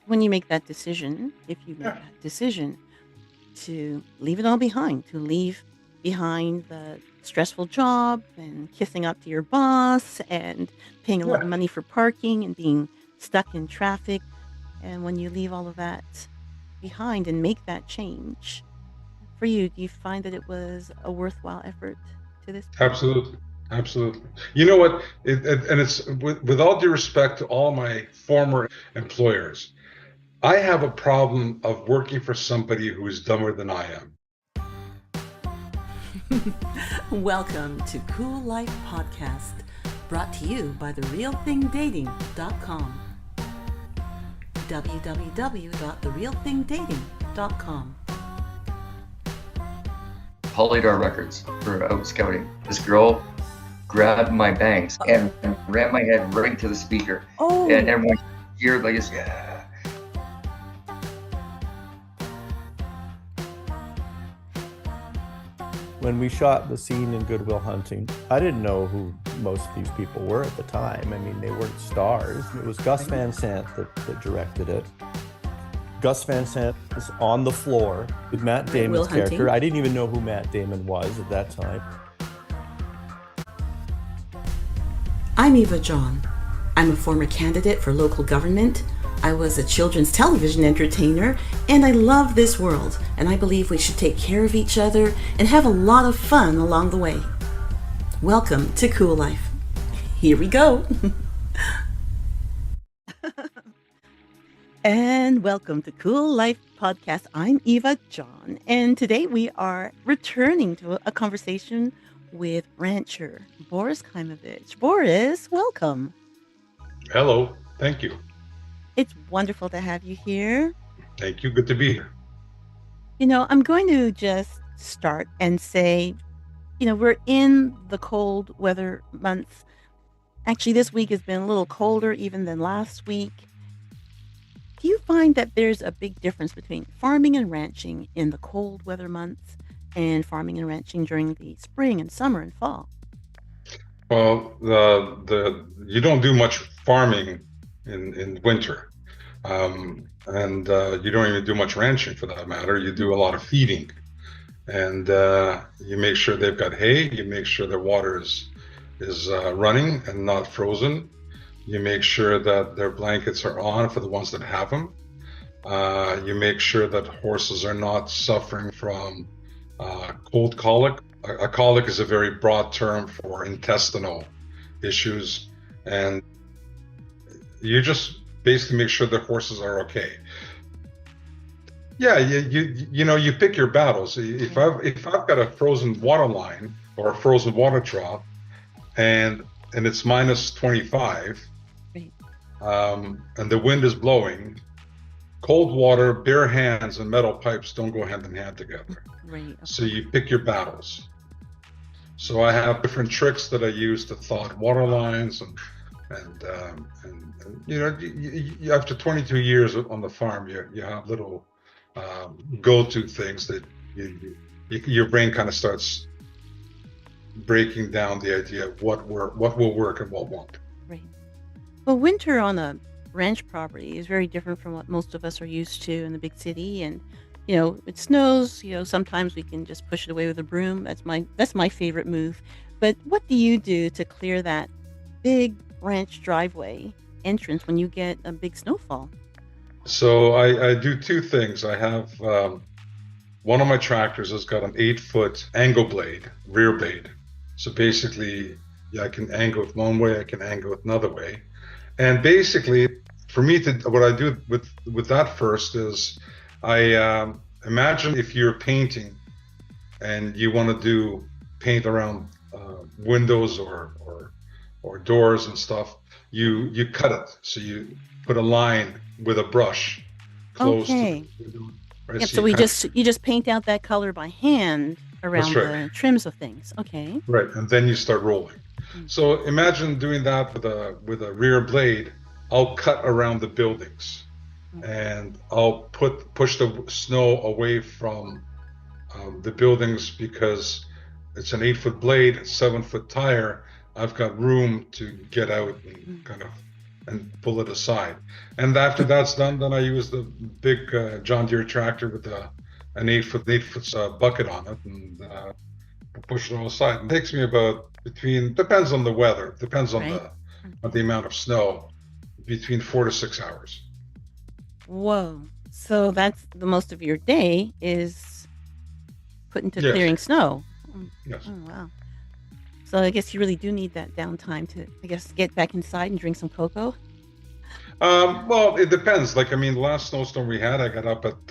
when you make that decision, if you make Yeah, that decision to leave it all behind, to leave behind the stressful job and kissing up to your boss and paying a lot yeah, of money for parking and being stuck in traffic. And when you leave all of that behind and make that change for you, do you find that it was a worthwhile effort to this point? absolutely, absolutely. You know what? And it's with all due respect to all my former employers, I have a problem of working for somebody who is dumber than I am. Welcome to CooLife Podcast, brought to you by therealthingdating.com. www.therealthingdating.com. Polydor Records for out scouting. This girl grabbed my bangs and ran my head right to the speaker. Oh, And everyone here like this, yeah. When we shot the scene in Good Will Hunting, I didn't know who most of these people were at the time. I mean, they weren't stars. It was Gus Van Sant that directed it. Gus Van Sant was on the floor with Matt Damon's character. I didn't even know who Matt Damon was at that time. I'm Eva John. I'm a former candidate for local government. I was a children's television entertainer, and I love this world, and I believe we should take care of each other and have a lot of fun along the way. Welcome to CooLife. Here we go. And welcome to CooLife Podcast. I'm Eva John, and today we are returning to a conversation with rancher Boris Khaimovich. Boris, welcome. Hello, thank you. It's wonderful to have you here. Thank you. Good to be here. You know, I'm going to just start and say, we're in the cold weather months. Actually, this week has been a little colder even than last week. Do you find that there's a big difference between farming and ranching in the cold weather months and farming and ranching during the spring and summer and fall? Well, you don't do much farming in winter. And you don't even do much ranching for that matter. You do a lot of feeding, and you make sure they've got hay. You make sure their water is running and not frozen. You make sure that their blankets are on for the ones that have them. You make sure that horses are not suffering from cold colic. A colic is a very broad term for intestinal issues, and you just basically make sure the horses are okay. Yeah, you pick your battles. If I've got a frozen water line or a frozen water trough, and it's minus 25, Right. and the wind is blowing, cold water, bare hands, and metal pipes don't go hand in hand together. Right. So you pick your battles. So I have different tricks that I use to thaw water lines, and after 22 years on the farm, you have little go-to things that your brain kind of starts breaking down the idea of what will work and what won't. Right. Well, winter on a ranch property is very different from what most of us are used to in the big city. And, it snows, sometimes we can just push it away with a broom. That's my favorite move. But what do you do to clear that big ranch driveway entrance when you get a big snowfall? So I do two things. I have one of my tractors has got an 8-foot angle blade, rear blade. So basically, I can angle it one way, I can angle it another way. And basically, for me what I do with that first is I imagine if you're painting and you want to paint around windows or doors and stuff, you cut it. So you put a line with a brush close to the window. Right? Yep. So you just paint out that color by hand around the trims of things. Okay. Right, and then you start rolling. Mm-hmm. So imagine doing that with a rear blade. I'll cut around the buildings, and I'll push the snow away from the buildings because it's an 8-foot blade, 7-foot tire. I've got room to get out and kind of and pull it aside. And after that's done, then I use the big John Deere tractor with an 8 foot bucket on it, and push it all aside. It takes me about depends on the weather, depends on Right. the amount of snow, between 4 to 6 hours. Whoa. So that's the most of your day is put into Yes. clearing snow. Yes. Oh, wow. So I guess you really do need that downtime to, I guess, get back inside and drink some cocoa. Well, it depends. Like, I mean, the last snowstorm we had, I got up at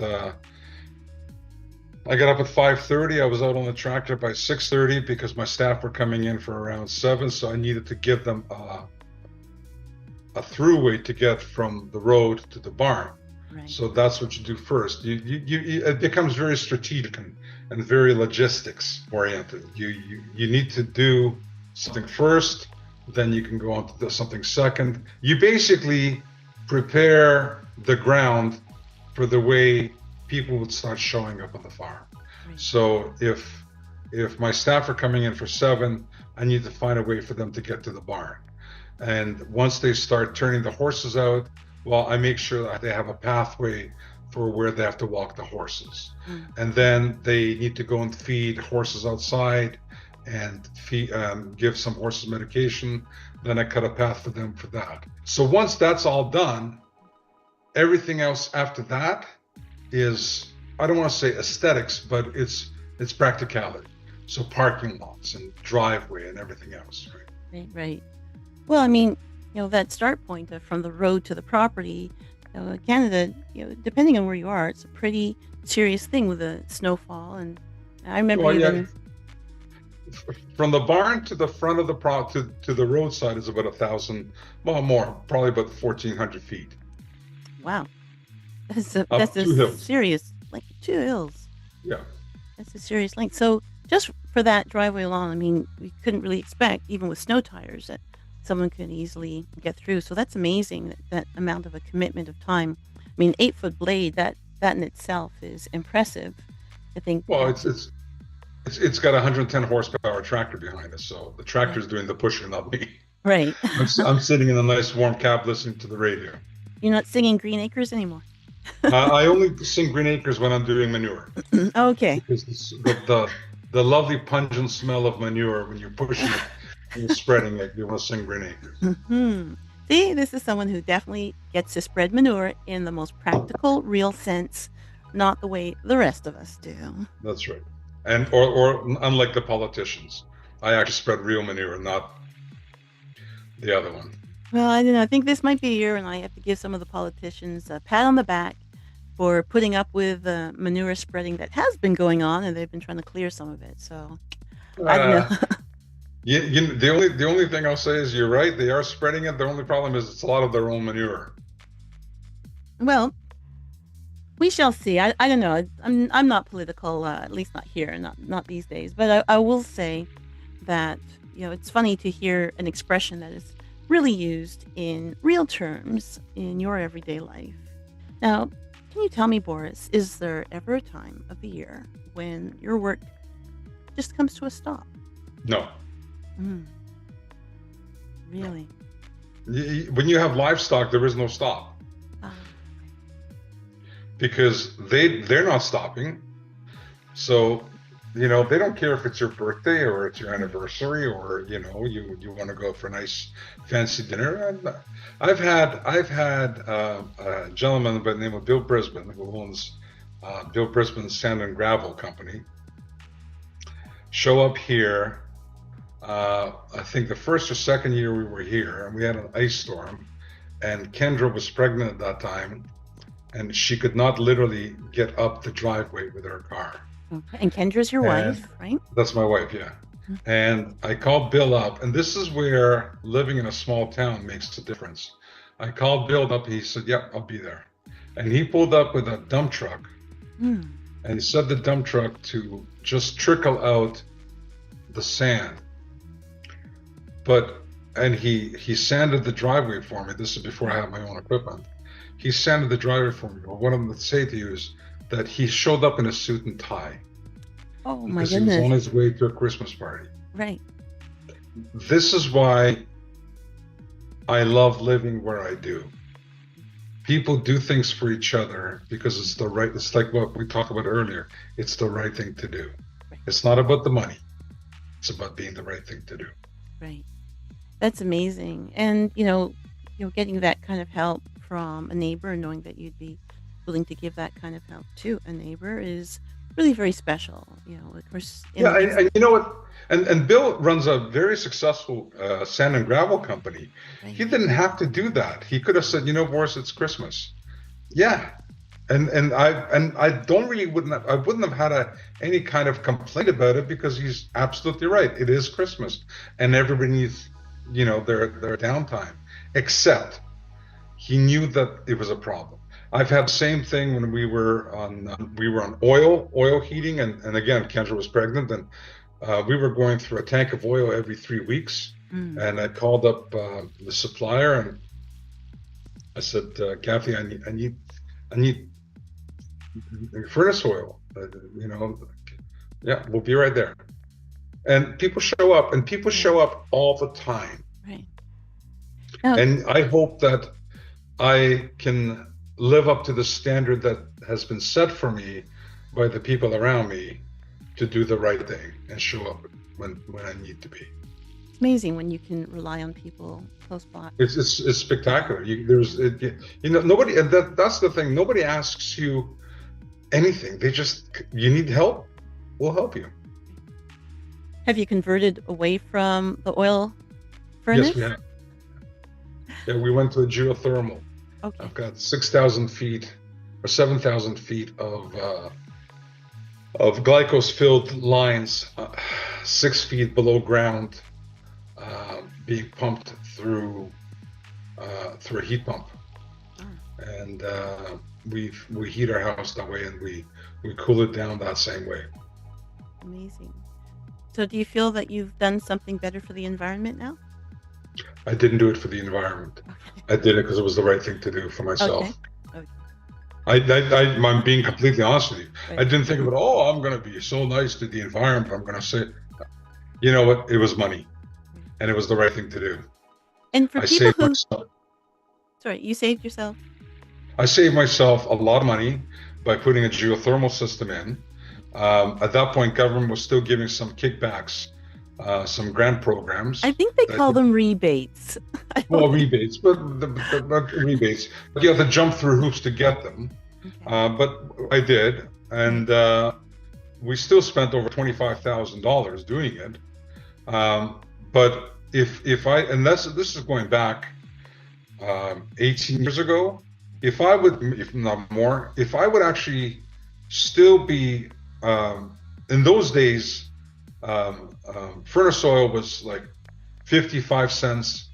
5:30. I was out on the tractor by 6:30 because my staff were coming in for around 7. So I needed to give them a throughway to get from the road to the barn. Right. So that's what you do first. It becomes very strategic and very logistics oriented. You need to do something first, then you can go on to do something second. You basically prepare the ground for the way people would start showing up on the farm. Right. So if my staff are coming in for 7, I need to find a way for them to get to the barn. And once they start turning the horses out, well, I make sure that they have a pathway for where they have to walk the horses. And then they need to go and feed horses outside and give some horses medication. Then I cut a path for them for that. So once that's all done, everything else after that is, I don't want to say aesthetics, but it's practicality. So parking lots and driveway and everything else. Right, right. Well, I mean, that start point from the road to the property, Canada, depending on where you are, it's a pretty serious thing with the snowfall. And I remember from the barn to the front of the to the roadside is about 1,000, well, more, probably about 1,400 feet. Wow, that's a serious, like 2 hills. Yeah, that's a serious length. So just for that driveway alone, I mean, we couldn't really expect, even with snow tires, that someone could easily get through. So that's amazing, that amount of a commitment of time. I mean, 8-foot blade, that in itself is impressive. I think. Well, it's got a 110 horsepower tractor behind us, so the tractor's doing the pushing, not me. Right. I'm sitting in a nice warm cab listening to the radio. You're not singing Green Acres anymore. I only sing Green Acres when I'm doing manure. Okay. Because the lovely pungent smell of manure when you're pushing it. You're spreading it. You want to sing Green Acres. Mm-hmm. See, this is someone who definitely gets to spread manure in the most practical, real sense, not the way the rest of us do. That's right. And or unlike the politicians, I actually spread real manure, not the other one. Well, I don't know. I think this might be a year when I have to give some of the politicians a pat on the back for putting up with the manure spreading that has been going on, and they've been trying to clear some of it. So I don't know. The only thing I'll say is you're right. They are spreading it. The only problem is it's a lot of their own manure. Well, we shall see. I don't know. I'm not political, at least not here, not these days. But I will say that it's funny to hear an expression that is really used in real terms in your everyday life. Now, can you tell me, Boris, is there ever a time of the year when your work just comes to a stop? No. Really? When you have livestock, there is no stop. Because they're not stopping. So, they don't care if it's your birthday or it's your anniversary or, you want to go for a nice fancy dinner. And I've had a gentleman by the name of Bill Brisbane, who owns Bill Brisbane's Sand and Gravel Company, show up here. I think the first or second year we were here, and we had an ice storm, and Kendra was pregnant at that time, and she could not literally get up the driveway with her car. Okay. And Kendra's your wife, right? That's my wife, yeah. And I called Bill up, and this is where living in a small town makes a difference. I called Bill up, he said, "Yep, I'll be there." And he pulled up with a dump truck, and he set the dump truck to just trickle out the sand. And he sanded the driveway for me. This is before I had my own equipment. He sanded the driveway for me. But what I'm going to say to you is that he showed up in a suit and tie. Oh my goodness! Because he was on his way to a Christmas party. Right. This is why I love living where I do. People do things for each other because it's the right, it's like what we talked about earlier. It's the right thing to do. Right. It's not about the money. It's about being the right thing to do. Right. That's amazing. And, getting that kind of help from a neighbor and knowing that you'd be willing to give that kind of help to a neighbor is really very special. Of course. Yeah, and you know what? And Bill runs a very successful sand and gravel company. Right. He didn't have to do that. He could have said, Boris, it's Christmas. Yeah. And I don't really I wouldn't have had any kind of complaint about it, because he's absolutely right. It is Christmas and everybody needs, their downtime, except he knew that it was a problem. I've had the same thing when we were on oil heating, and again, Kendra was pregnant, and we were going through a tank of oil every 3 weeks. And I called up the supplier and I said, Kathy, I need furnace oil. Yeah, we'll be right there. And people show up, and people show up all the time. Right. And I hope that I can live up to the standard that has been set for me by the people around me, to do the right thing and show up when I need to be. It's amazing when you can rely on people close by. It's spectacular. Nobody, and that's the thing. Nobody asks you anything. You need help, we'll help you. Have you converted away from the oil furnace? Yes, we have. Yeah, we went to a geothermal. Okay. I've got 6,000 feet or 7,000 feet of glycose-filled lines, 6 feet below ground, being pumped through a heat pump. And we heat our house that way, and we cool it down that same way. Amazing. So do you feel that you've done something better for the environment now? I didn't do it for the environment. Okay. I did it because it was the right thing to do for myself. Okay. I'm being completely honest with you. Right. I didn't think of it, I'm going to be so nice to the environment. I'm going to say, you know what? It was money, and it was the right thing to do. And for I people saved who... myself. Sorry, you saved yourself? I saved myself a lot of money by putting a geothermal system in. At that point, government was still giving some kickbacks, some grant programs. I think they call them rebates. Well, rebates, but rebates. But you have to jump through hoops to get them. Okay. But I did, and we still spent over $25,000 doing it. But if I, and this is going back 18 years ago, if I would, if not more, if I would actually still be, in those days, furnace oil was like 55 cents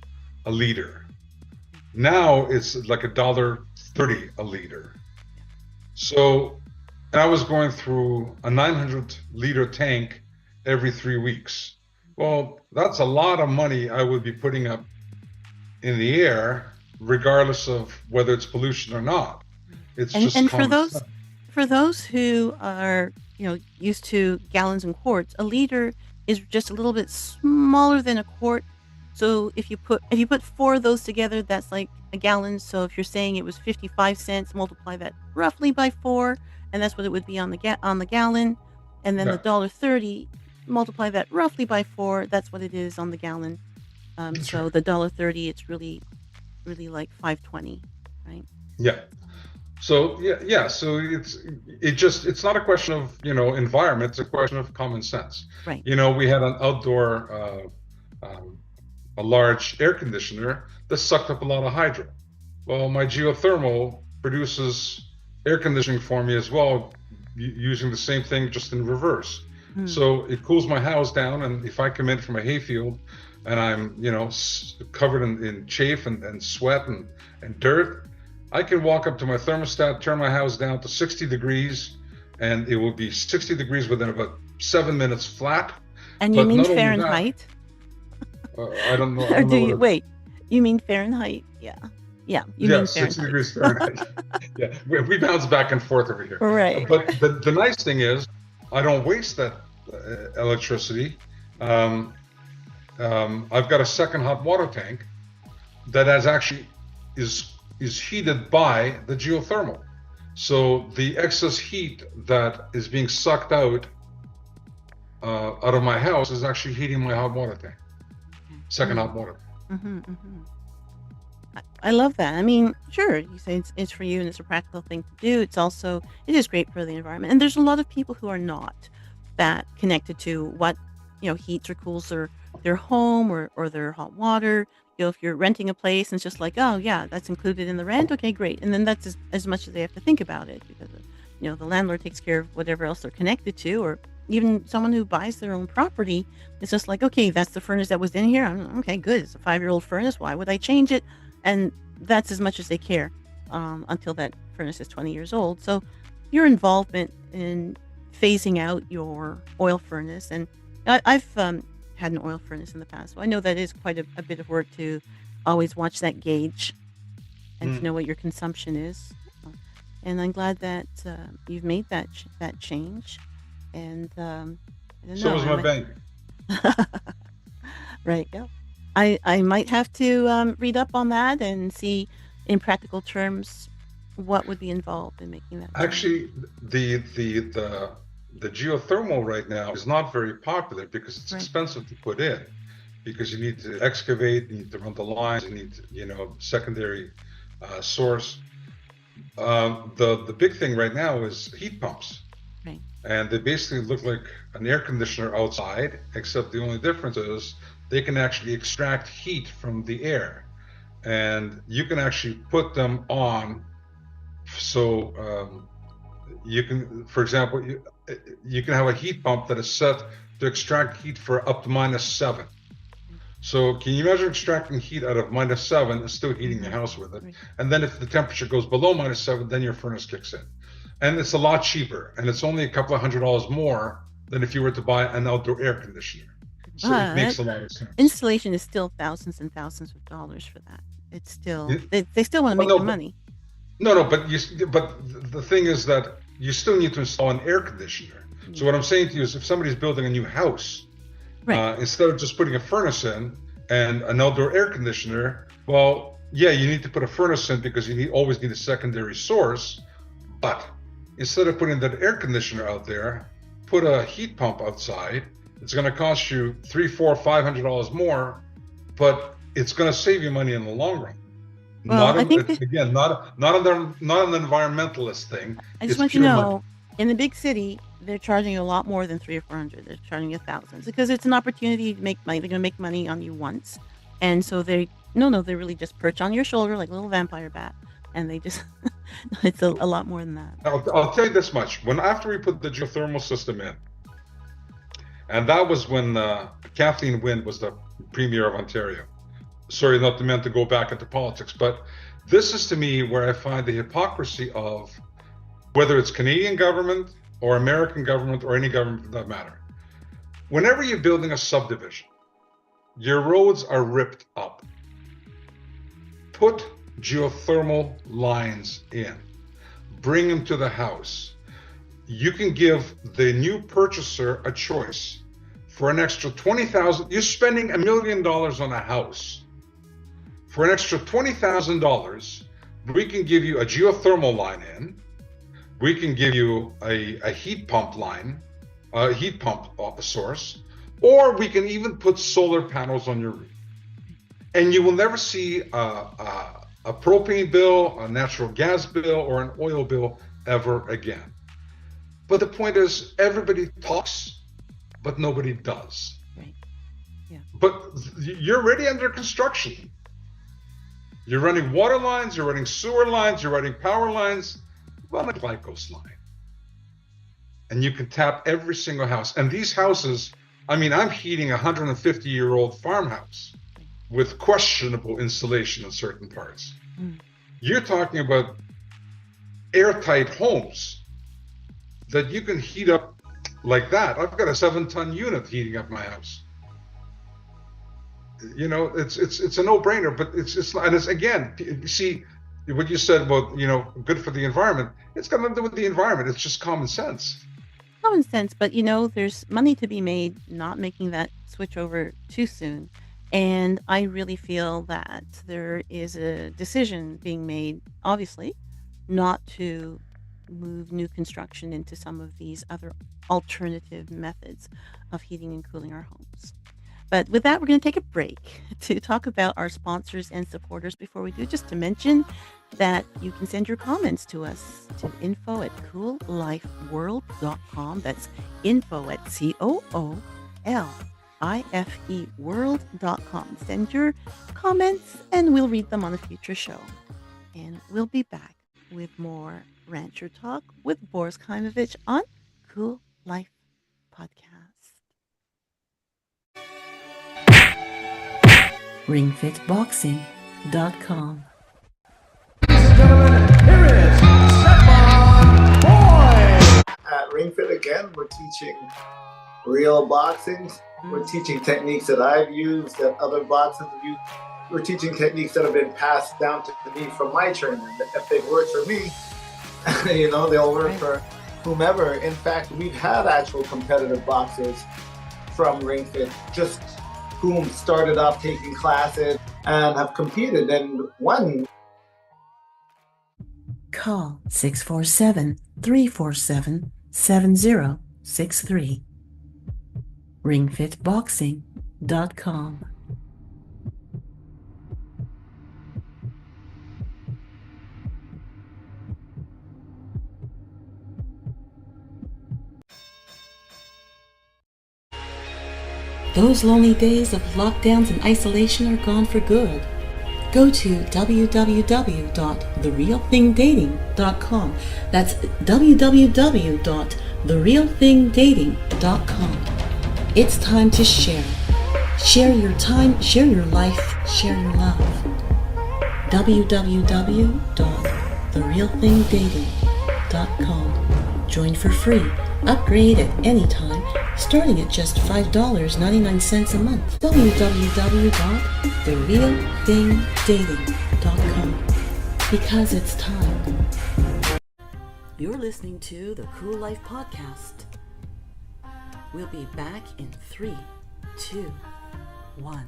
a liter. Now it's like $1.30 a liter. So, and I was going through a 900-liter tank every 3 weeks. Well, that's a lot of money I would be putting up in the air, regardless of whether it's pollution or not. It's just and common sense. for those who are used to gallons and quarts, a liter is just a little bit smaller than a quart. So if you put 4 of those together, that's like a gallon. So if you're saying it was 55 cents, multiply that roughly by 4, and that's what it would be on the gallon. And then Yeah. the $1.30, multiply that roughly by 4, that's what it is on the gallon. That's So right. the $1.30, it's really like $5.20, right? Yeah. So yeah. So it's not a question of environment. It's a question of common sense. Right. We had an outdoor, a large air conditioner that sucked up a lot of hydro. Well, my geothermal produces air conditioning for me as well, using the same thing, just in reverse. So it cools my house down, and if I come in from a hayfield and I'm covered in chafe and sweat and dirt, I can walk up to my thermostat, turn my house down to 60 degrees, and it will be 60 degrees within about 7 minutes flat. And you But mean not only that, Fahrenheit? I don't know. I Or don't do know you what wait? You mean Fahrenheit? Yeah. You mean 60 Fahrenheit. degrees Fahrenheit. Yeah, we bounce back and forth over here. Right. But the nice thing is, I don't waste that electricity. I've got a second hot water tank, that has actually is heated by the geothermal. So the excess heat that is being sucked out of my house is actually heating my hot water tank, second hot water. I love that. I mean, sure, you say it's for you and it's a practical thing to do. It is great for the environment. And there's a lot of people who are not that connected to what, heats or cools their home or their hot water. If you're renting a place and it's just like, oh yeah, that's included in the rent. Okay, great. And then that's as much as they have to think about it because, the landlord takes care of whatever else they're connected to, or even someone who buys their own property. It's just like, okay, that's the furnace that was in here. Okay, good. It's a 5-year-old furnace. Why would I change it? And that's as much as they care until that furnace is 20 years old. So your involvement in phasing out your oil furnace, and I've had an oil furnace in the past, so I know that is quite a bit of work to always watch that gauge and to know what your consumption is. And I'm glad that you've made that change. And I don't So know, was my bank. Right. Yeah. I might have to read up on that and see in practical terms what would be involved in making that change. Actually, the geothermal right now is not very popular because it's Right. expensive to put in, because you need to excavate, you need to run the lines, you need to, secondary source. The big thing right now is heat pumps. Right. And they basically look like an air conditioner outside, except the only difference is they can actually extract heat from the air, and you can actually put them on. So you can, for example, you can have a heat pump that is set to extract heat for up to -7. So can you imagine extracting heat out of -7 and still heating your house with it? Right. And then if the temperature goes below -7, then your furnace kicks in. And it's a lot cheaper, and it's only a couple of $100 more than if you were to buy an outdoor air conditioner. So it makes a lot of sense. Installation is still thousands and thousands of dollars for that. It's still they still want to make no, their money. No, but the thing is that you still need to install an air conditioner. So what I'm saying to you is, if somebody's building a new house, Right. instead of just putting a furnace in and an outdoor air conditioner, well, yeah, you need to put a furnace in because you always need a secondary source. But instead of putting that air conditioner out there, put a heat pump outside. It's going to cost you $300, $400, $500 more, but it's going to save you money in the long run. Well, I think again, not an environmentalist thing. I just want you to know, in the big city, they're charging you a lot more than $300 or $400. They're charging you thousands because it's an opportunity to make money. They're going to make money on you once, and so they really just perch on your shoulder like a little vampire bat, and they just it's a lot more than that. I'll tell you this much: after we put the geothermal system in, and that was when Kathleen Wynne was the Premier of Ontario. Sorry, not meant to go back into politics, but this is to me where I find the hypocrisy of whether it's Canadian government or American government or any government for that matter. Whenever you're building a subdivision, your roads are ripped up. Put geothermal lines in, bring them to the house. You can give the new purchaser a choice. For an extra $20,000, you're spending $1 million on a house. For an extra $20,000, we can give you a geothermal line in. We can give you a heat pump line, a heat pump source, or we can even put solar panels on your roof. And you will never see a propane bill, a natural gas bill, or an oil bill ever again. But the point is, everybody talks, but nobody does. Right. Yeah. But you're already under construction. You're running water lines, you're running sewer lines, you're running power lines, run a glycos line. And you can tap every single house. And these houses, I'm heating a 150-year-old farmhouse with questionable insulation in certain parts. You're talking about airtight homes that you can heat up like that. I've got a 7-ton unit heating up my house. It's a no-brainer, but it's not. And it's, again, you see what you said about good for the environment. It's got nothing to do with the environment. It's just common sense. Common sense, but there's money to be made not making that switch over too soon. And I really feel that there is a decision being made, obviously, not to move new construction into some of these other alternative methods of heating and cooling our homes. But with that, we're going to take a break to talk about our sponsors and supporters before we do. Just to mention that you can send your comments to us to info@CooLifeWorld.com. That's info@COOLIFEworld.com. Send your comments and we'll read them on a future show. And we'll be back with more Rancher Talk with Boris Khaimovich on Cool Life Podcast. RingFitBoxing.com. Ladies and gentlemen, here is Stefan Boy. At RingFit again, we're teaching real boxing. We're teaching techniques that I've used, that other boxers have used. We're teaching techniques that have been passed down to me from my trainer. If they've worked for me, they'll work for whomever. In fact, we've had actual competitive boxers from RingFit, just whom started off taking classes and have competed and won. Call 647-347-7063. RingFitBoxing.com. Those lonely days of lockdowns and isolation are gone for good. Go to www.therealthingdating.com. That's www.therealthingdating.com. It's time to share. Share your time, share your life, share your love. www.therealthingdating.com. Join for free. Upgrade at any time, starting at just $5.99 a month. www.therealthingdating.com. Because it's time. You're listening to the Cool Life Podcast. We'll be back in 3, 2, 1.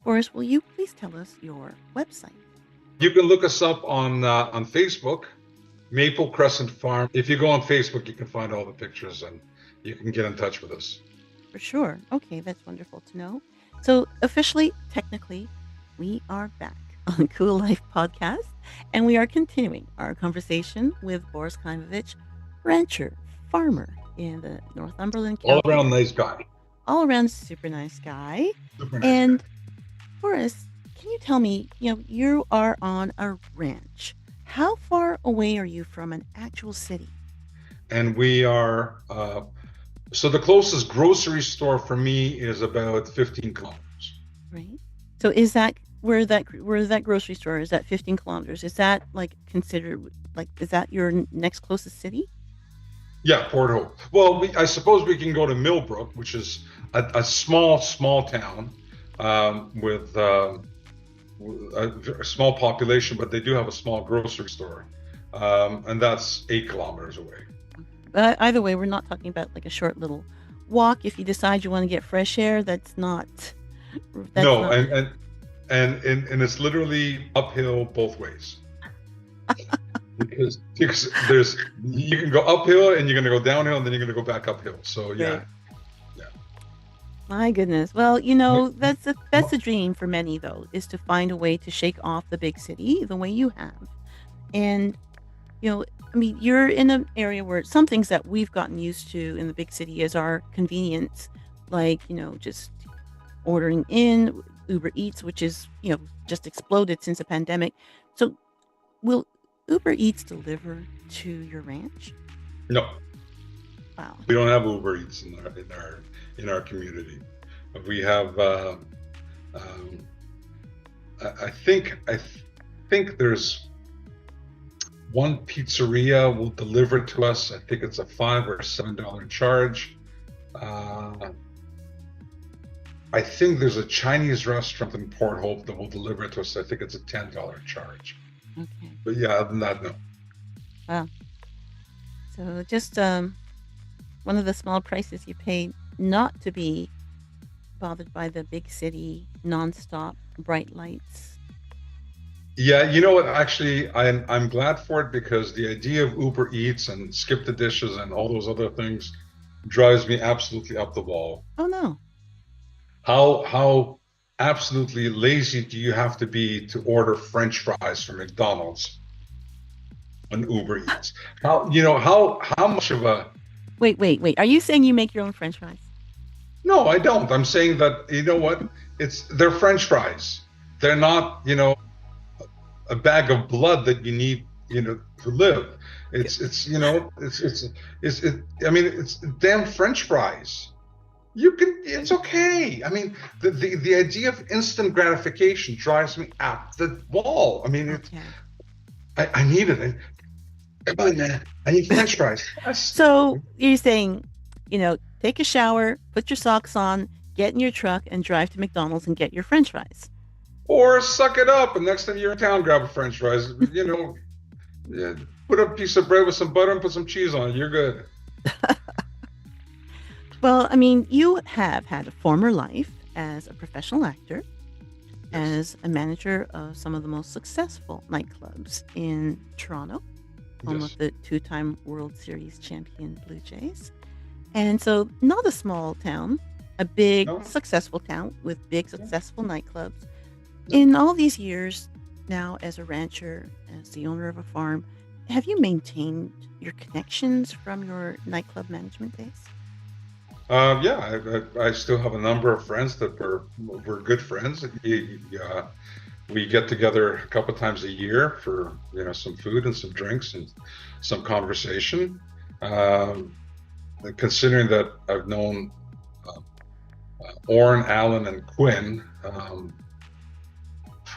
Boris, will you please tell us your website? You can look us up on Facebook, Maple Crescent Farm. If you go on Facebook, you can find all the pictures and you can get in touch with us. For sure. Okay, that's wonderful to know. So officially, technically, we are back on Cool Life Podcast, and we are continuing our conversation with Boris Khaimovich, rancher, farmer in the Northumberland County. All around nice guy. All around super nice guy. Super nice And guy. Boris, can you tell me, you are on a ranch. How far away are you from an actual city? And we are, so the closest grocery store for me is about 15 kilometers. Right. So is that where that grocery store is, at 15 kilometers? Is that considered, is that your next closest city? Yeah, Port Hope. Well, I suppose we can go to Millbrook, which is a small town with a small population, but they do have a small grocery store, and that's 8 kilometers away. But either way, we're not talking about a short little walk. If you decide you want to get fresh air, that's not. And it's literally uphill both ways. because you can go uphill and you're going to go downhill and then you're going to go back uphill. So yeah. Right. My goodness. Well, that's a dream for many, though, is to find a way to shake off the big city the way you have. And, you're in an area where some things that we've gotten used to in the big city is our convenience, just ordering in, Uber Eats, which is, just exploded since the pandemic. So will Uber Eats deliver to your ranch? No. Wow. We don't have Uber Eats in our community. We have I think there's one pizzeria will deliver to us. I think it's a $5 or $7 charge. I think there's a Chinese restaurant in Port Hope that will deliver it to us. I think it's a $10 charge. Okay. But yeah, other than that, no. Wow. So just one of the small prices you pay not to be bothered by the big city, nonstop bright lights. Yeah, you know what? Actually, I'm glad for it, because the idea of Uber Eats and Skip the Dishes and all those other things drives me absolutely up the wall. Oh no. How absolutely lazy do you have to be to order French fries from McDonald's on Uber Eats? How much of a Wait. Are you saying you make your own French fries? No, I don't. I'm saying that, you know what? They're French fries. They're not, a bag of blood that you need, to live. I mean, it's damn French fries. It's okay. I mean, the idea of instant gratification drives me up the wall. I mean, Okay. I need it. Come on, man. I need French fries. Yes. So you're saying, take a shower, put your socks on, get in your truck, and drive to McDonald's and get your French fries. Or suck it up, and next time you're in town, grab a French fries. Yeah, put a piece of bread with some butter and put some cheese on it. You're good. Well, I mean, you have had a former life as a professional actor, as a manager of some of the most successful nightclubs in Toronto, home Yes. of the two-time World Series champion Blue Jays. And so not a small town, a big, No. successful town with big, successful nightclubs. In all these years now, as a rancher, as the owner of a farm, have you maintained your connections from your nightclub management days? Yeah, I still have a number of friends that we're good friends. We get together a couple times a year for some food and some drinks and some conversation. Considering that I've known Oren, Alan, and Quinn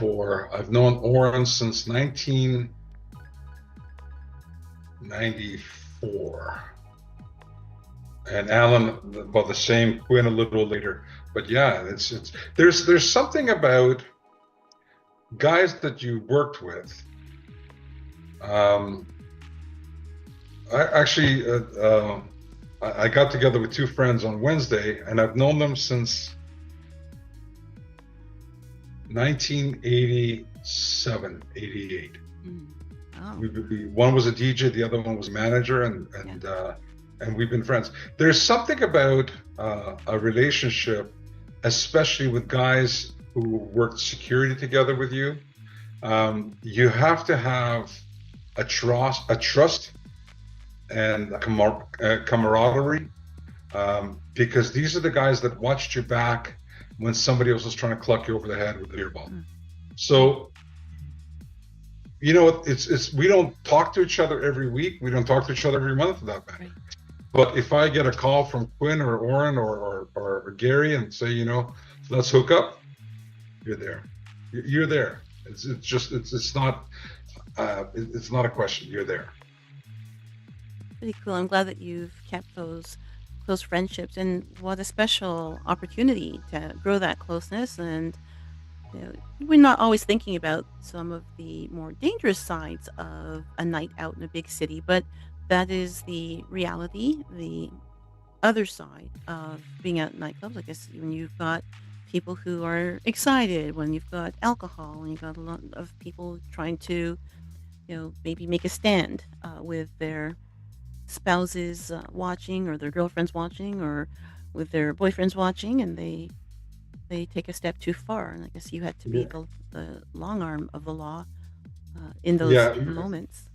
I've known Oren since 1994. And Alan about the same, Quinn a little later. But yeah, there's something about guys that you worked with. I got together with two friends on Wednesday, and I've known them since 1987, 88. Oh, One was a DJ, the other one was manager, and we've been friends. There's something about a relationship, especially with guys who worked security together with you. You have to have a trust and a camaraderie, because these are the guys that watched your back when somebody else was trying to cluck you over the head with a beer ball. So, we don't talk to each other every week. We don't talk to each other every month for that matter. Right. But if I get a call from Quinn or Oren or Gary and say, let's hook up, you're there. You're there. It's not a question. You're there. pretty cool. I'm glad that you've kept those close friendships, and what a special opportunity to grow that closeness. And we're not always thinking about some of the more dangerous sides of a night out in a big city, but that is the reality, the other side of being out in nightclubs. I guess when you've got people who are excited, when you've got alcohol, when you've got a lot of people trying to, maybe make a stand with their spouses watching, or their girlfriends watching, or with their boyfriends watching, and they take a step too far. And I guess you had to be the long arm of the law in those moments.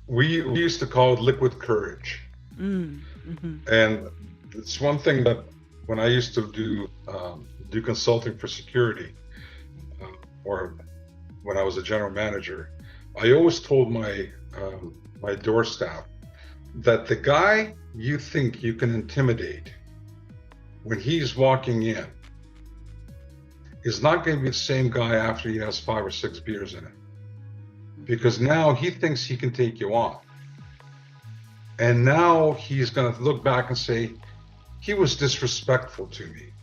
We used to call it liquid courage. Mm-hmm. And it's one thing that when I used to do consulting for security, or when I was a general manager, I always told my door staff that the guy you think you can intimidate when he's walking in is not going to be the same guy after he has 5 or 6 beers in him, because now he thinks he can take you on, and now he's going to look back and say, he was disrespectful to me.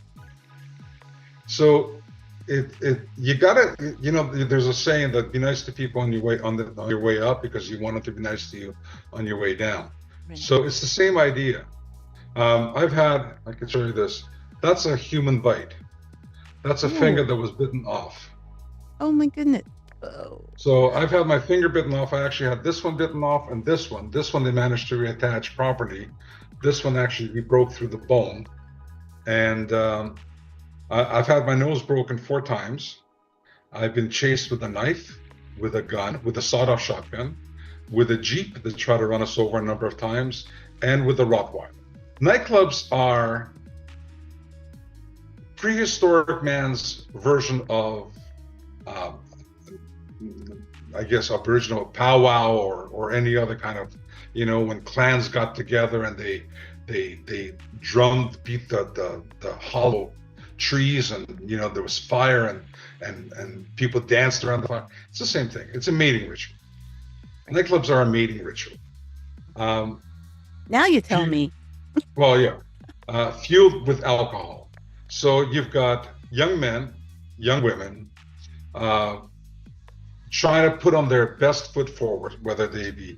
So you gotta, there's a saying that be nice to people on your way up, because you want them to be nice to you on your way down. Right. So it's the same idea. I can show you this. That's a human bite. That's a finger that was bitten off. Oh my goodness. Oh. So I've had my finger bitten off. I actually had this one bitten off and this one. This one they managed to reattach properly. This one actually we broke through the bone. And I've had my nose broken 4 times. I've been chased with a knife, with a gun, with a sawed-off shotgun, with a Jeep that tried to run us over a number of times, and with a Rottweiler. Nightclubs are prehistoric man's version of, I guess, Aboriginal powwow or any other kind of, when clans got together and they drummed, beat the hollow trees, and there was fire and people danced around the fire. It's the same thing. It's a mating ritual. Nightclubs are a mating ritual. Now you tell me. Well, yeah, fueled with alcohol. So you've got young men, young women, trying to put on their best foot forward, whether they be,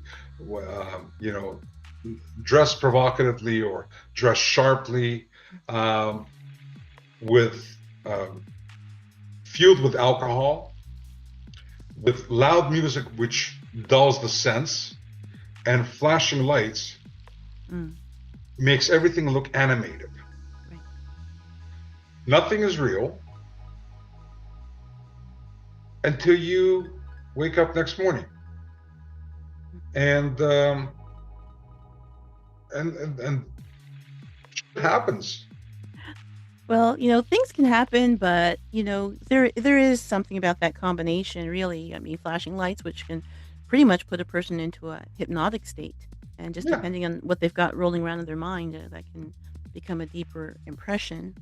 dressed provocatively or dressed sharply, fueled with alcohol, with loud music which dulls the sense, and flashing lights makes everything look animated. Right. Nothing is real until you wake up next morning, and shit happens. Well, things can happen, but there is something about that combination, really. I mean, flashing lights, which can pretty much put a person into a hypnotic state, and just depending on what they've got rolling around in their mind, that can become a deeper impression.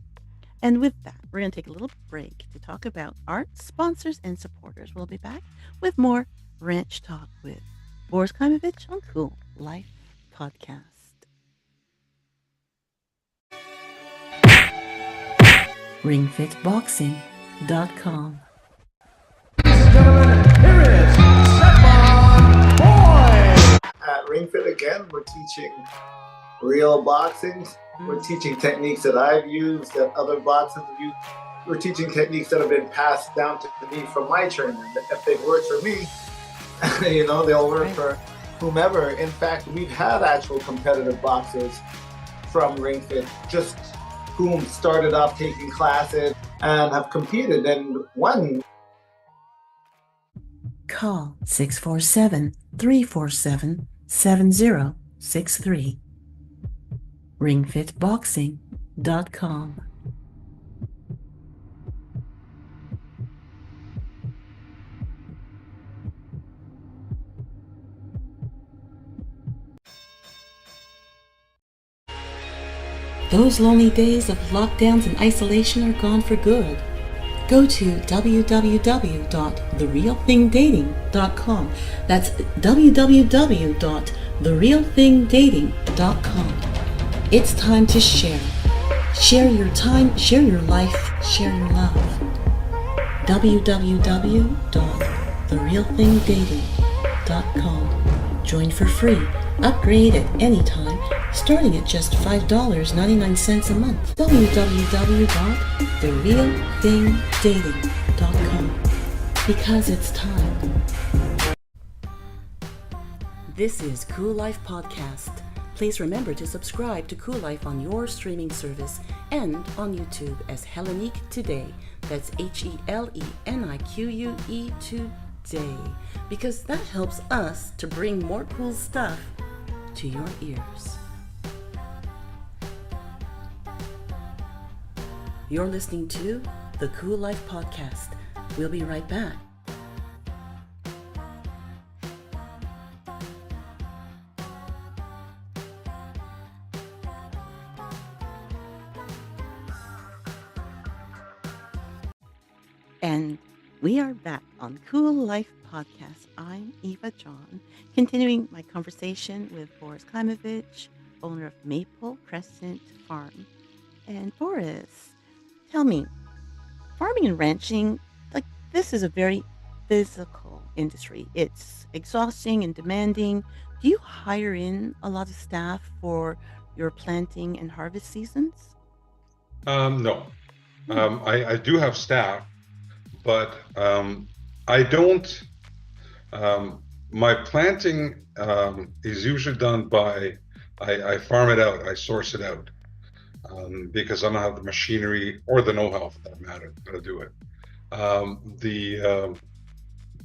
And with that, we're going to take a little break to talk about art, sponsors, and supporters. We'll be back with more Ranch Talk with Boris Khaimovich on Cool Life Podcast. RingFitBoxing.com. Ladies and gentlemen, here is Stefan Boy. At RingFit again, we're teaching real boxing. We're teaching techniques that I've used, that other boxers have used. We're teaching techniques that have been passed down to me from my trainer. If they've worked for me, they'll work for whomever. In fact, we've had actual competitive boxers from RingFit, just whom started off taking classes and have competed and won. Call 647-347-7063. RingFitBoxing.com. Those lonely days of lockdowns and isolation are gone for good. Go to www.therealthingdating.com. That's www.therealthingdating.com. It's time to share. Share your time, share your life, share your love. www.therealthingdating.com. Join for free. Upgrade at any time, starting at just $5.99 a month. www.therealthingdating.com. Because it's time. This is CooLife Podcast. Please remember to subscribe to CooLife on your streaming service and on YouTube as Hellenique Today. That's HELENIQUE Today. Because that helps us to bring more cool stuff to your ears. You're listening to the CooLife Podcast. We'll be right back. And we are back on Cool Life Podcast. I'm Eva John, continuing my conversation with Boris Khaimovich, owner of Maple Crescent Farm. And Boris, tell me, farming and ranching, this is a very physical industry. It's exhausting and demanding. Do you hire in a lot of staff for your planting and harvest seasons? No. I do have staff, but I don't. My planting is usually done by, I farm it out, I source it out, because I don't have the machinery or the know-how for that matter to do it.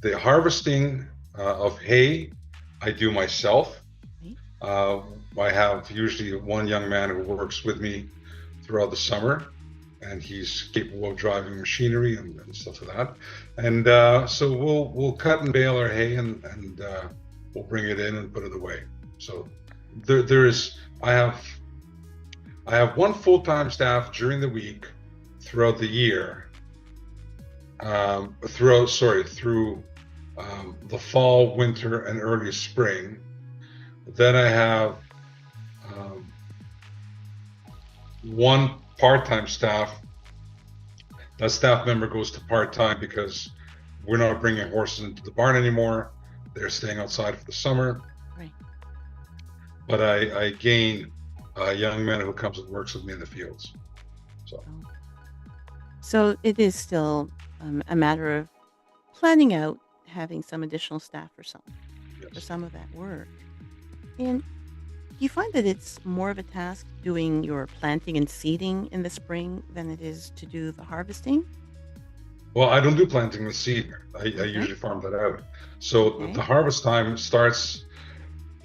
The harvesting of hay, I do myself. I have usually one young man who works with me throughout the summer, and he's capable of driving machinery and stuff like that. And so we'll cut and bale our hay, and we'll bring it in and put it away. So I have one full-time staff during the week throughout the year, through the fall, winter, and early spring. Then I have one part-time staff. That staff member goes to part-time because we're not bringing horses into the barn anymore. They're staying outside for the summer. Right. But I gain a young man who comes and works with me in the fields. So it is still a matter of planning out having some additional staff for some of that work. And do you find that it's more of a task doing your planting and seeding in the spring than it is to do the harvesting? Well, I don't do planting and seeding. I usually farm that out. So the harvest time starts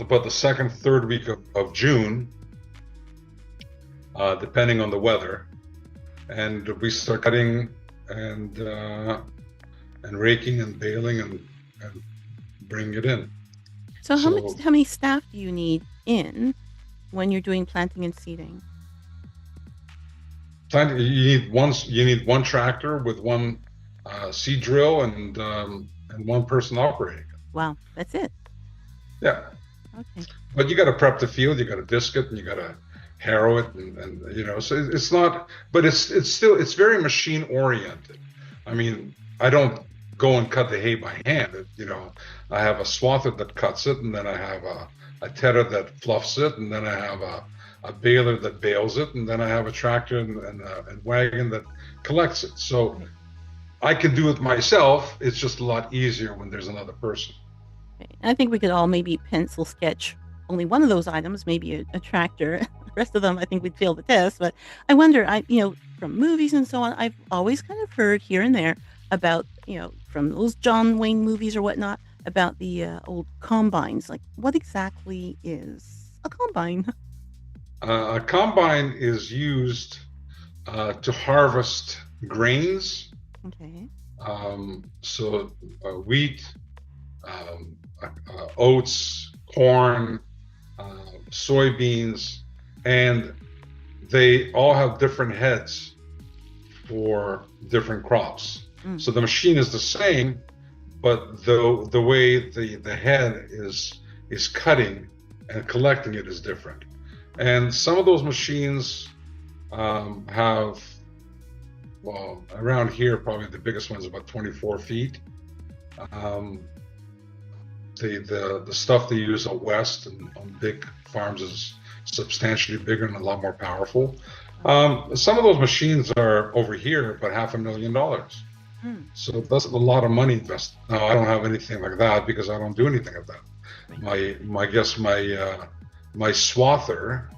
about the second, third week of June, depending on the weather. And we start cutting and raking and baling and bringing it in. So how many staff do you need in when you're doing planting and seeding? You need one tractor with one seed drill and one person operating it. Wow, that's it. Yeah. Okay. But you got to prep the field, you got to disc it, and you got to harrow it, and so it's not. But it's very machine oriented. I mean, I don't go and cut the hay by hand. I have a swather that cuts it, and then I have a tedder that fluffs it, and then I have a baler that bales it, and then I have a tractor and wagon that collects it. So I can do it myself. It's just a lot easier when there's another person. Okay. I think we could all maybe pencil sketch only one of those items, maybe a tractor. The rest of them, I think we'd fail the test. But I wonder, from movies and so on, I've always kind of heard here and there about, from those John Wayne movies or whatnot, about the old combines. Like, what exactly is a combine? A combine is used to harvest grains. Okay. So wheat, oats, corn, soybeans, and they all have different heads for different crops. So the machine is the same, but the way the head is cutting and collecting it is different. And some of those machines have, well, around here, probably the biggest one's about 24 feet. The stuff they use out west and on big farms is substantially bigger and a lot more powerful. Some of those machines are over here about $500,000. So that's a lot of money invested. Now, I don't have anything like that because I don't do anything of that. Right. My swather,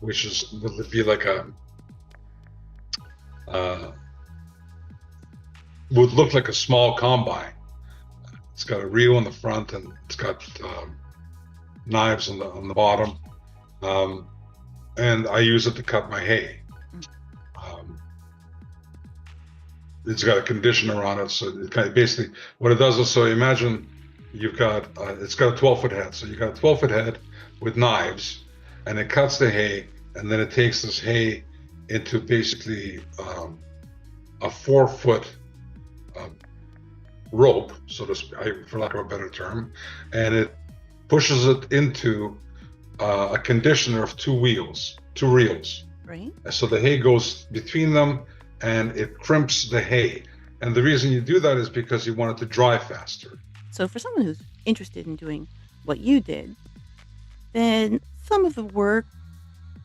which would be like would look like a small combine. It's got a reel in the front and it's got knives on the bottom, and I use it to cut my hay. It's got a conditioner on it, so it kind of basically what it does is, so imagine you've got it's got a 12-foot head, so you got a 12-foot head with knives, and it cuts the hay, and then it takes this hay into basically a 4-foot rope, so to speak, for lack of a better term, and it pushes it into a conditioner of two reels. Right. So the hay goes between them, and it crimps the hay. And the reason you do that is because you want it to dry faster. So for someone who's interested in doing what you did, then some of the work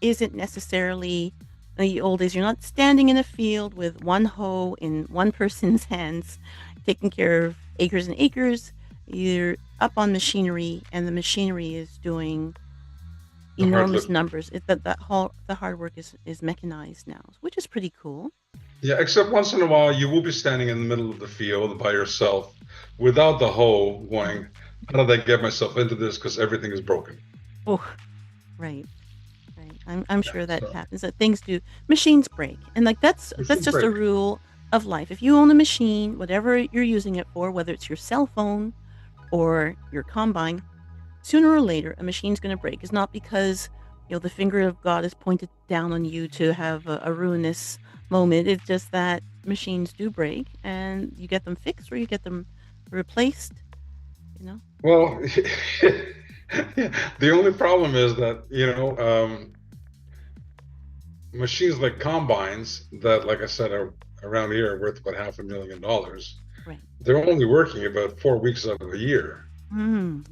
isn't necessarily in the old days. You're not standing in a field with one hoe in one person's hands, taking care of acres and acres. You're up on machinery, and the machinery is doing The hard enormous lifting. numbers. The hard work is mechanized now, which is pretty cool. Yeah, except once in a while you will be standing in the middle of the field by yourself without the hoe going, how did I get myself into this? Because everything is broken. Oh, right. I'm sure that so- happens. That things do. Machines break, and like that's Machines just a break. rule of life. If you own a machine, whatever you're using it for, whether it's your cell phone or your combine, sooner or later a machine's going to break. It's not because the finger of God is pointed down on you to have a ruinous moment. It's just that machines do break, and you get them fixed or you get them replaced. Well, the only problem is that, machines like combines that, like I said, are around here are worth about $500,000. Right. They're only working about 4 weeks out of a year.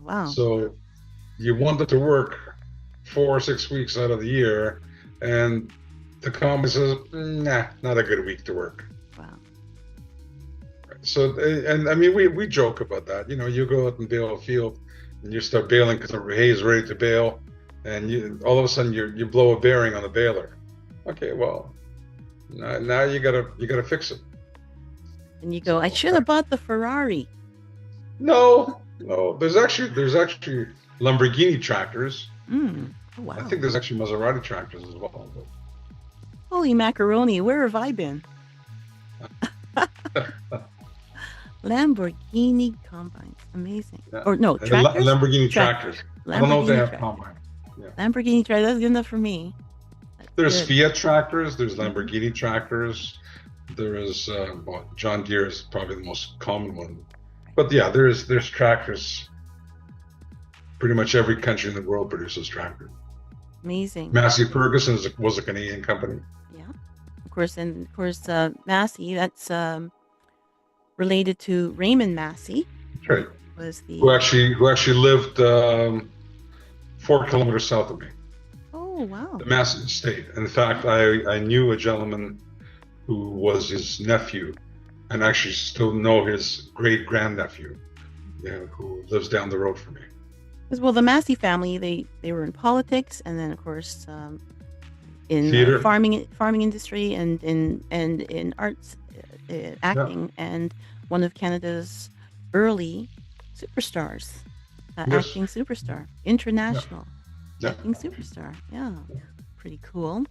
Wow. So you want it to work 4 or 6 weeks out of the year, and the combine says, nah, not a good week to work. Wow. So, and I mean, we joke about that. You go out and bale a field, and you start baling because the hay is ready to bale, and all of a sudden you blow a bearing on the baler. Okay, well, now you gotta fix it. And you go, I should have bought the Ferrari. No, there's actually Lamborghini tractors. Oh, wow. I think there's actually Maserati tractors as well. Holy macaroni, where have I been? Lamborghini combines. Amazing. Yeah. Or no, And tractors? Lamborghini Track- tractors. I don't know if they Lamborghini have tractors. combine. Lamborghini tractors, that's good enough for me. There's Good. Fiat tractors, there's Lamborghini tractors, there is John Deere is probably the most common one. But yeah, there's tractors. Pretty much every country in the world produces tractors. Amazing. Massey Ferguson was a Canadian company. Yeah. Of course, Massey, that's related to Raymond Massey. That's right. Was the Who actually lived 4 kilometers south of me. Oh, wow. The Massey estate. In fact, I knew a gentleman who was his nephew, and actually still know his great grandnephew, who lives down the road from me. Well, the Massey family, they were in politics, and then of course in Theater. farming industry, and in arts, acting, and one of Canada's early superstars, Yes. acting superstar, international Yeah. acting superstar. Yeah, pretty cool.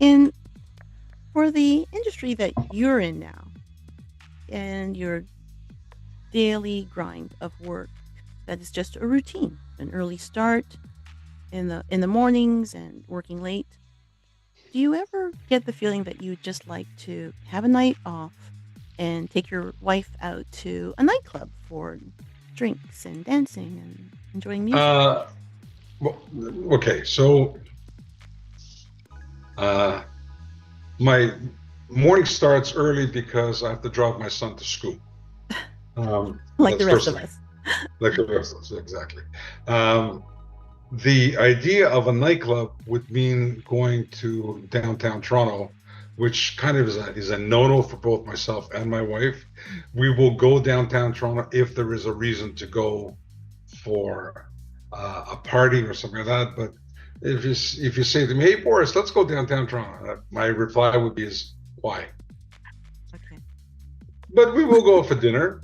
And for the industry that you're in now, and your daily grind of work, that is just a routine, an early start in the mornings and working late. Do you ever get the feeling that you just like to have a night off and take your wife out to a nightclub for drinks and dancing and enjoying music? Well, okay, so my morning starts early because I have to drop my son to school. Like the that's rest of first us. thing. Like the rest of us, exactly. The idea of a nightclub would mean going to downtown Toronto, which kind of is a no-no for both myself and my wife. We will go downtown Toronto if there is a reason to go for a party or something like that. But if you say to me, hey Boris, let's go downtown Toronto, my reply would be is why? Okay. But we will go for dinner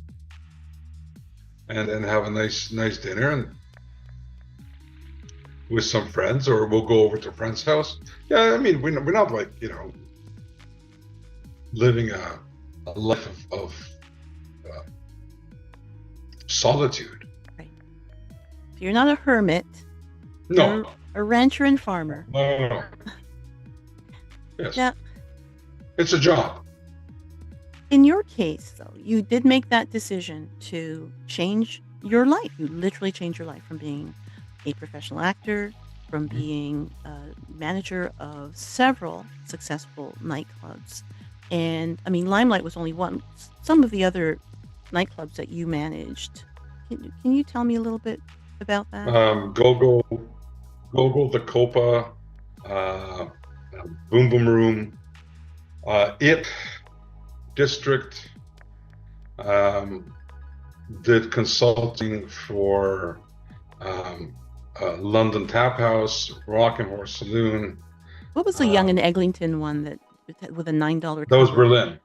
and have a nice dinner and with some friends, or we'll go over to a friend's house. Yeah, I mean, we're not like, living a life of solitude. Right. So you're not a hermit. No, You're a rancher and farmer. no. Yes. Yeah. It's a job. In your case, though, you did make that decision to change your life. You literally changed your life from being a professional actor, from being a manager of several successful nightclubs. And I mean, Limelight was only one. Some of the other nightclubs that you managed. Can you tell me a little bit about that? Go-Go, the Copa, uh, Boom Boom Room, IT District, did consulting for London Tap House, Rock and Horse Saloon. What was the Young and Eglinton one that with a $9 That was cover? Berlin.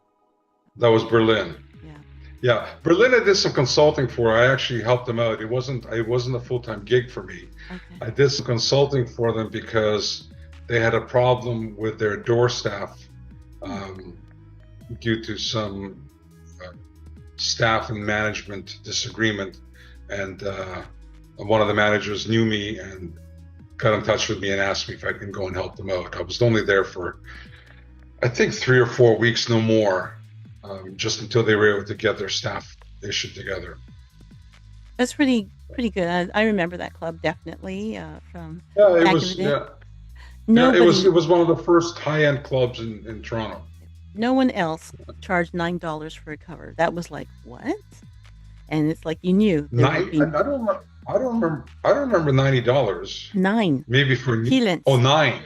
That was Berlin. Yeah. Yeah, Berlin I did some consulting for. I actually helped them out. It wasn't a full-time gig for me. Okay. I did some consulting for them because they had a problem with their door staff due to some staff and management disagreement, and one of the managers knew me and got in touch with me and asked me if I can go and help them out. I was only there for, I think, 3 or 4 weeks, no more, just until they were able to get their staff issue together. That's pretty good. I remember that club definitely from Yeah, back in the day. It was one of the first high-end clubs in Toronto. No one else charged $9 for a cover. That was like, what? And it's like you knew. I don't remember $90. 9. Maybe for Kilents. Oh, 9.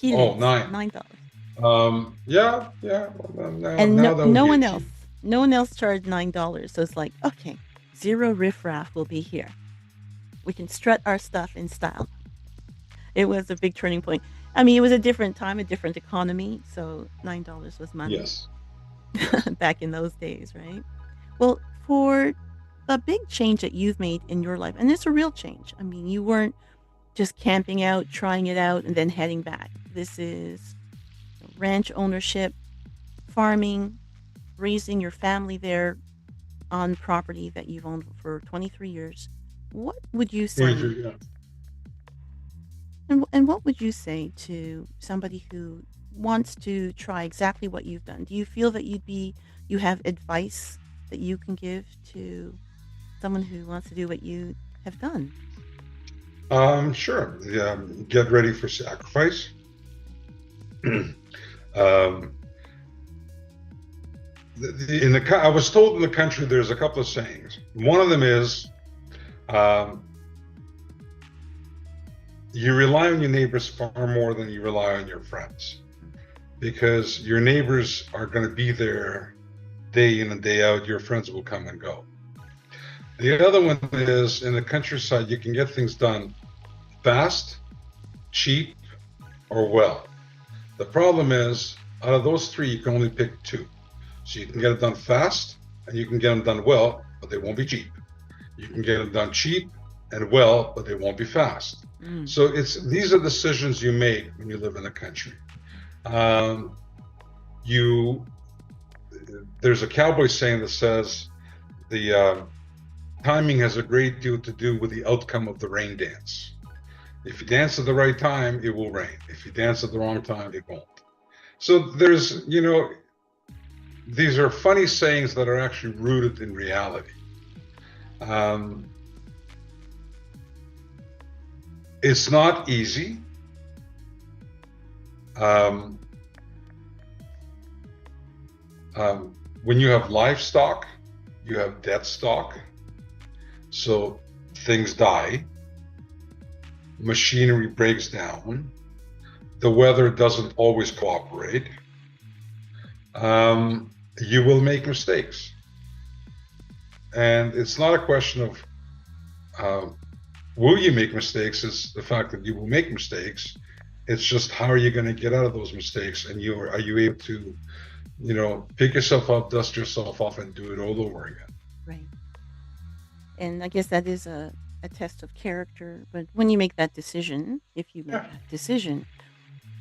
Kilents. Oh, 9. $9. Yeah. And no one else charged $9. So it's like, okay, zero riffraff will be here. We can strut our stuff in style. It was a big turning point. I mean, it was a different time, a different economy. So $9 was money. Yes. Back in those days, right? Well, for the big change that you've made in your life, and it's a real change. I mean, you weren't just camping out, trying it out, and then heading back. This is ranch ownership, farming, raising your family there on property that you've owned for 23 years. What would you say? 23, yeah. And what would you say to somebody who wants to try exactly what you've done? Do you feel that you have advice that you can give to someone who wants to do what you have done? Sure. Yeah, get ready for sacrifice. I was told in the country there's a couple of sayings. One of them is, you rely on your neighbors far more than you rely on your friends, because your neighbors are going to be there day in and day out. Your friends will come and go. The other one is, in the countryside, you can get things done fast, cheap, or well. The problem is, out of those 3, you can only pick 2. So you can get it done fast, and you can get them done well, but they won't be cheap. You can get them done cheap and well, but they won't be fast. So these are decisions you make when you live in the country. There's a cowboy saying that says the timing has a great deal to do with the outcome of the rain dance. If you dance at the right time, it will rain. If you dance at the wrong time, it won't. So there's, these are funny sayings that are actually rooted in reality. It's not easy. When you have livestock, you have dead stock. So things die. Machinery breaks down. The weather doesn't always cooperate. You will make mistakes. And it's not a question of will you make mistakes? It's the fact that you will make mistakes. It's just, how are you going to get out of those mistakes? And are you able to, pick yourself up, dust yourself off, and do it all over again? Right. And I guess that is a test of character. But when you make that decision, if you make that decision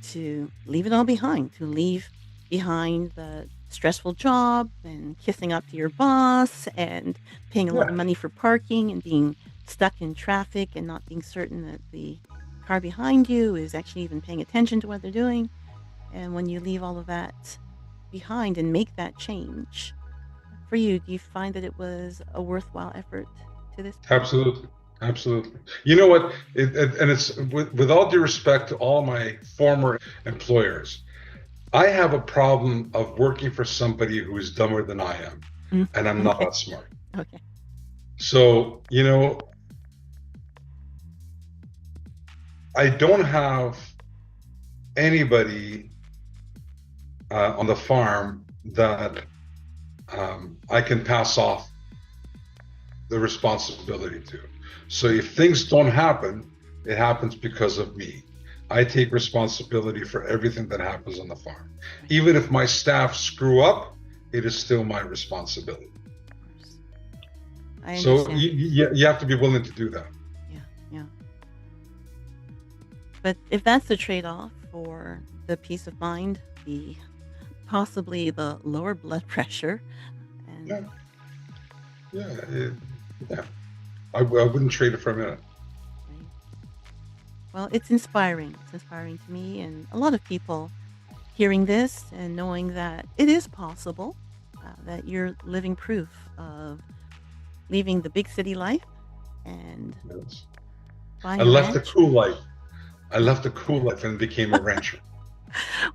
to leave it all behind, to leave behind the stressful job and kissing up to your boss and paying a lot of money for parking and being stuck in traffic and not being certain that the car behind you is actually even paying attention to what they're doing. And when you leave all of that behind and make that change, for you, do you find that it was a worthwhile effort to this point? Absolutely. You know what? And it's with all due respect to all my former employers, I have a problem of working for somebody who is dumber than I am, and I'm not that smart. Okay. So, I don't have anybody on the farm that I can pass off the responsibility to. So if things don't happen, it happens because of me. I take responsibility for everything that happens on the farm. Even if my staff screw up, it is still my responsibility. I So understand. you have to be willing to do that. Yeah. But if that's the trade-off for the peace of mind, the possibly the lower blood pressure, and Yeah. I wouldn't trade it for a minute. right. Well, it's inspiring. It's inspiring to me and a lot of people hearing this and knowing that it is possible, that you're living proof of leaving the big city life and Yes. buying I a left the ranch. cool life. I left the cool life and became a rancher.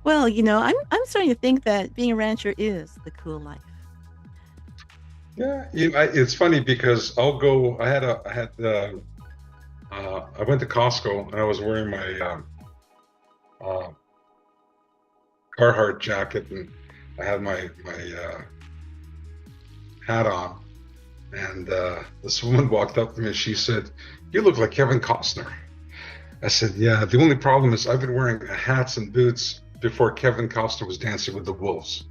Well, I'm starting to think that being a rancher is the cool life. Yeah, it's funny because I'll go. I went to Costco and I was wearing my Carhartt jacket and I had my hat on, and this woman walked up to me and she said, "You look like Kevin Costner." I said, "Yeah, the only problem is I've been wearing hats and boots before Kevin Costner was Dancing with the Wolves."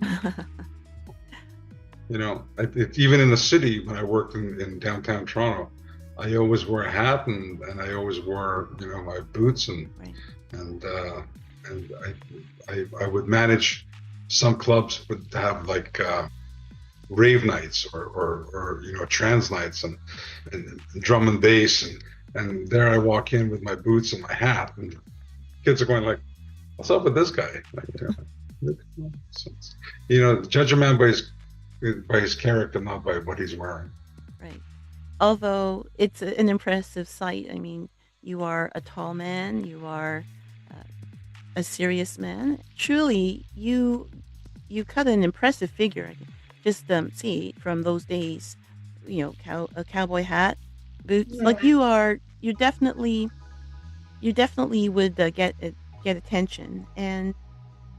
Even in the city when I worked in downtown Toronto, I always wore a hat and I always wore my boots and Right. and I would manage some clubs would have like rave nights or trans nights and drum and bass and there I walk in with my boots and my hat and kids are going like, "What's up with this guy?" Judge a man by his character, not by what he's wearing. Right. Although it's an impressive sight. I mean, you are a tall man. You are a serious man. Truly, you cut an impressive figure. I can just see from those days, a cowboy hat, boots. Yeah. Like you definitely would get attention. And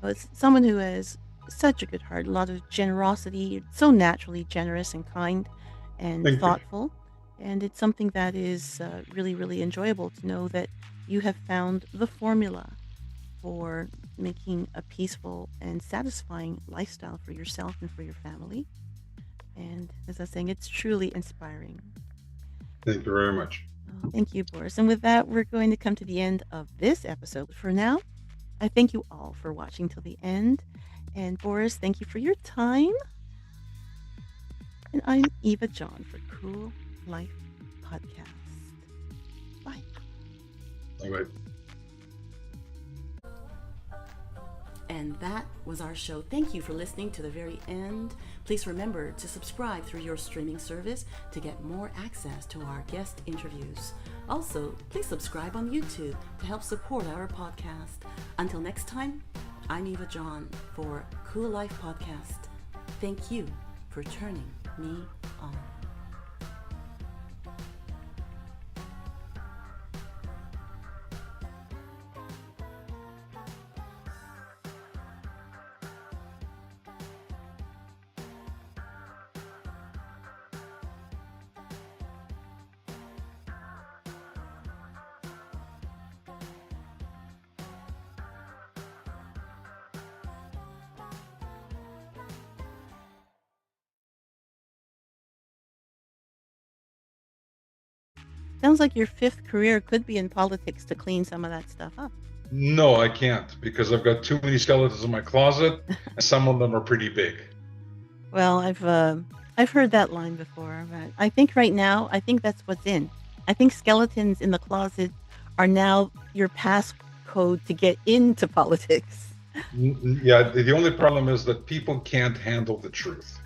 as someone who has such a good heart, a lot of generosity, so naturally generous and kind and Thank you. thoughtful. And it's something that is really, really enjoyable to know that you have found the formula for making a peaceful and satisfying lifestyle for yourself and for your family. And as I was saying, it's truly inspiring. Thank you very much. Thank you, Boris. And with that, we're going to come to the end of this episode. For now, I thank you all for watching till the end. And Boris, thank you for your time. And I'm Eva John for CooLife Podcast. Bye. All right. And that was our show. Thank you for listening to the very end. Please remember to subscribe through your streaming service to get more access to our guest interviews. Also, please subscribe on YouTube to help support our podcast. Until next time, I'm Eva John for CooLife Podcast. Thank you for turning me on. Sounds like your fifth career could be in politics to clean some of that stuff up. No, I can't because I've got too many skeletons in my closet, and some of them are pretty big. Well, I've heard that line before, but I think right now, I think that's what's in. I think skeletons in the closet are now your passcode to get into politics. Yeah, the only problem is that people can't handle the truth.